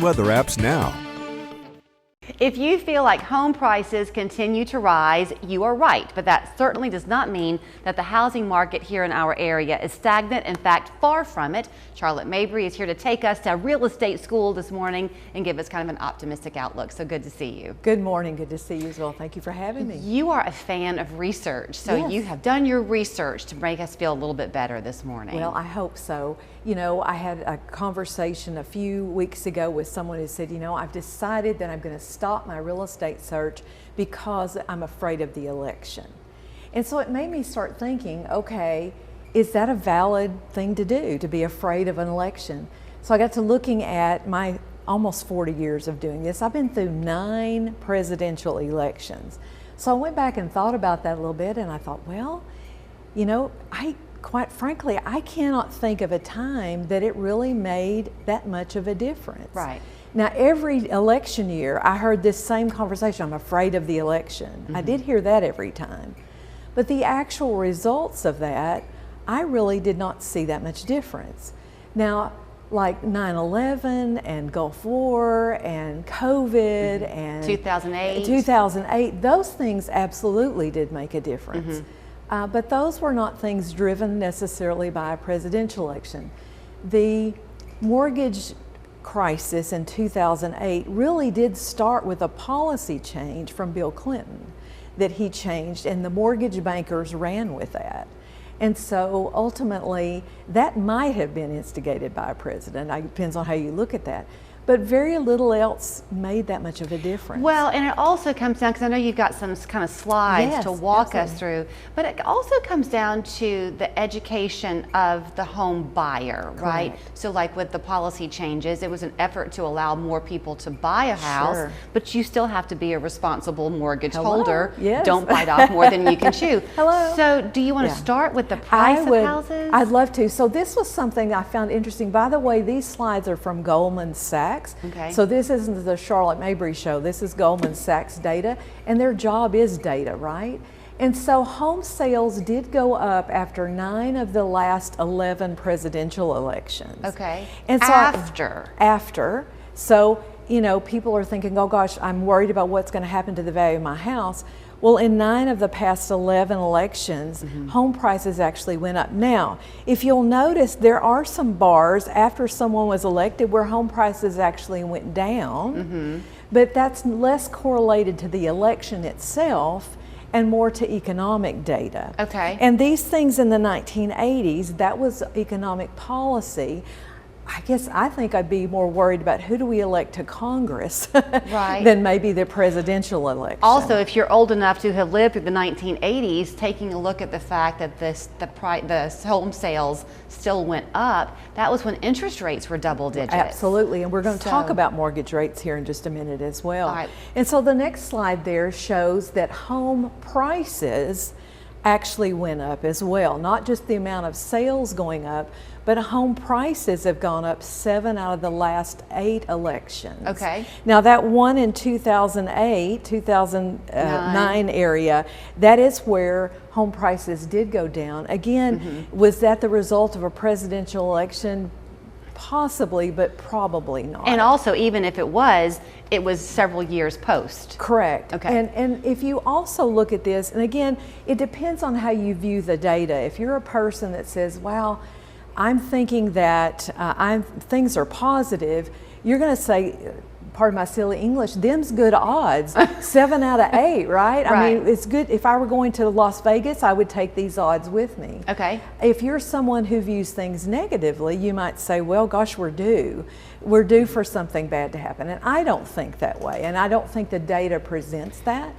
weather apps now. If you feel like home prices continue to rise, you are right, but that certainly does not mean that the housing market here in our area is stagnant. In fact, far from it. Charlotte Mabry is here to take us to real estate school this morning and give us kind of an optimistic outlook. So good to see you. Good morning. Good to see you as well. Thank you for having me. You are a fan of research, so Yes. You have done your research to make us feel a little bit better this morning. Well, I hope so. You know, I had a conversation a few weeks ago with someone who said, you know, I've decided that I'm going to stop my real estate search because I'm afraid of the election. And so it made me start thinking, okay, is that a valid thing to do, to be afraid of an election? So I got to looking at my almost 40 years of doing this. I've been through 9 presidential elections. So I went back and thought about that a little bit, and I thought, well, you know, quite frankly, I cannot think of a time that it really made that much of a difference. Right. Now, every election year, I heard this same conversation, I'm afraid of the election. I did hear that every time. But the actual results of that, I really did not see that much difference. Now, like 9/11 and Gulf War and COVID and 2008, those things absolutely did make a difference. But those were not things driven necessarily by a presidential election. The mortgage crisis in 2008 really did start with a policy change from Bill Clinton that he changed, and the mortgage bankers ran with that. And so ultimately, that might have been instigated by a president. It depends on how you look at that. But very little else made that much of a difference. Well, and it also comes down, because I know you've got some kind of slides Yes, to walk absolutely. us through, but it also comes down to the education of the home buyer, right? Correct. So like with the policy changes, it was an effort to allow more people to buy a house, Sure. but you still have to be a responsible mortgage Hello, holder. yes. Don't bite off more than you can chew. Hello. So do you want to Yeah. start with the price of houses? I'd love to. So this was something I found interesting. By the way, these slides are from Goldman Sachs. Okay. So this isn't the Charlotte Mabry show. This is Goldman Sachs data, and their job is data, right? And so home sales did go up after 9 of the last 11 presidential elections. Okay. And so After. So, you know, people are thinking, oh gosh, I'm worried about what's going to happen to the value of my house. Well, in 9 of the past 11 elections, home prices actually went up. Now, if you'll notice, there are some bars after someone was elected where home prices actually went down, but that's less correlated to the election itself and more to economic data. Okay. And these things in the 1980s, that was economic policy. I guess I think I'd be more worried about who do we elect to Congress Right. than maybe the presidential election. Also, if you're old enough to have lived through the 1980s, taking a look at the fact that the home sales still went up, that was when interest rates were double digits. Absolutely, and we're going to talk So- about mortgage rates here in just a minute as well. All right. And so the next slide there shows that home prices actually went up as well. Not just the amount of sales going up, but home prices have gone up 7 out of the last 8 elections. Okay. Now that one in 2008, 2009 area, that is where home prices did go down. Again, was that the result of a presidential election? Possibly, but probably not. And also, even if it was several years post. Correct. Okay. And if you also look at this, and again, it depends on how you view the data. If you're a person that says, well, I'm thinking that things are positive, you're going to say, pardon my silly English, them's good odds. 7 out of 8, right? I mean, it's good. If I were going to Las Vegas, I would take these odds with me. Okay. If you're someone who views things negatively, you might say, well, gosh, we're due. We're due for something bad to happen. And I don't think that way. And I don't think the data presents that.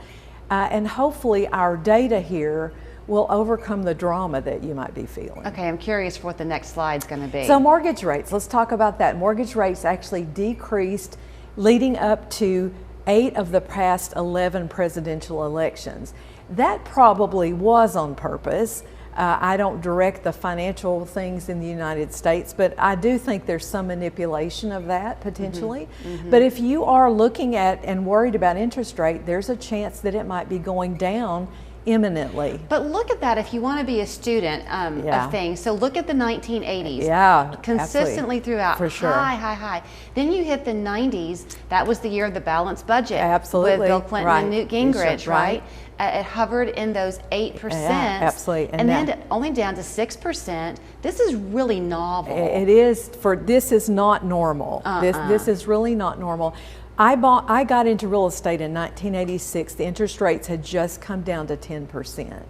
And hopefully our data here will overcome the drama that you might be feeling. Okay, I'm curious for what the next slide's going to be. So mortgage rates, let's talk about that. Mortgage rates actually decreased leading up to 8 of the past 11 presidential elections. That probably was on purpose. I don't direct the financial things in the United States, but I do think there's some manipulation of that potentially. But if you are looking at and worried about interest rate, there's a chance that it might be going down imminently. But look at that if you want to be a student Yeah. of things. So look at the 1980s. Yeah, Consistently absolutely. throughout. For sure. High, high, high. Then you hit the 90s. That was the year of the balanced budget. Absolutely. With Bill Clinton Right. and Newt Yes, sir. Gingrich, right? It hovered in those 8%. Yeah, absolutely. And And then only down to 6%. This is really novel. It is this is not normal. This is really not normal. I got into real estate in 1986. The interest rates had just come down to 10%.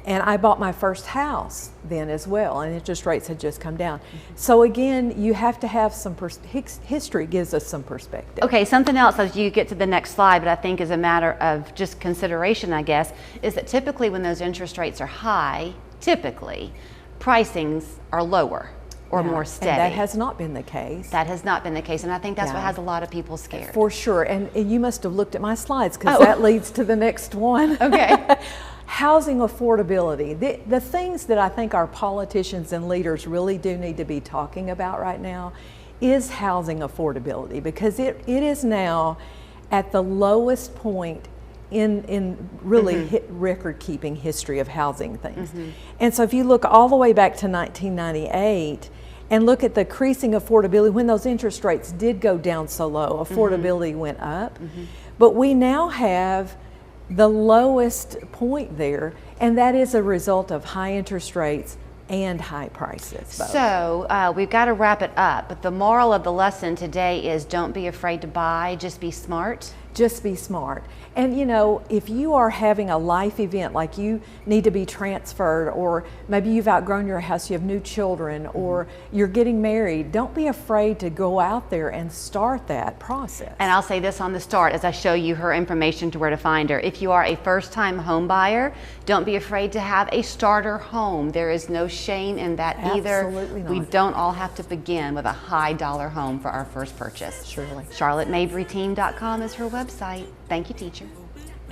And I bought my first house then as well, and interest rates had just come down. So again, you have to have some history gives us some perspective. Okay, something else as you get to the next slide, but I think is a matter of just consideration, I guess, is that typically when those interest rates are high, typically pricings are lower or Yeah, more steady. And that has not been the case. That has not been the case, and I think that's what Yeah. has a lot of people scared. For sure, and you must have looked at my slides because Oh. that leads to the next one. Okay. Housing affordability. The things that I think our politicians and leaders really do need to be talking about right now is housing affordability, because it is now at the lowest point in really record-keeping history of housing things. And so if you look all the way back to 1998 and look at the increasing affordability, when those interest rates did go down so low, affordability went up. But we now have the lowest point there, and that is a result of high interest rates and high prices. Both. So we've got to wrap it up, but the moral of the lesson today is don't be afraid to buy, just be smart. Just be smart. And you know, if you are having a life event, like you need to be transferred, or maybe you've outgrown your house, you have new children, or you're getting married, don't be afraid to go out there and start that process. And I'll say this on the start as I show you her information to where to find her. If you are a first-time home buyer, don't be afraid to have a starter home. There is no shame in that either. Absolutely not. We don't all have to begin with a high dollar home for our first purchase. Surely. CharlotteMabryTeam.com is her website. Thank you, teacher.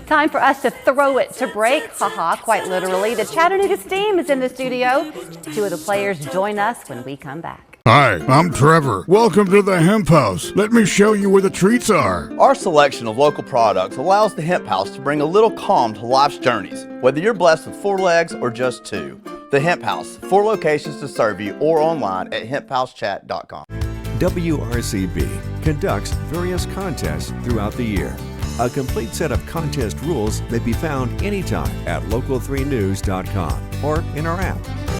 Time for us to throw it to break. Haha, quite literally. The Chattanooga Steam is in the studio. Two of the players join us when we come back. Hi, I'm Trevor. Welcome to the Hemp House. Let me show you where the treats are. Our selection of local products allows the Hemp House to bring a little calm to life's journeys, whether you're blessed with 4 legs or just 2. The Hemp House, 4 locations to serve you, or online at hemphousechat.com. WRCB conducts various contests throughout the year. A complete set of contest rules may be found anytime at local3news.com or in our app.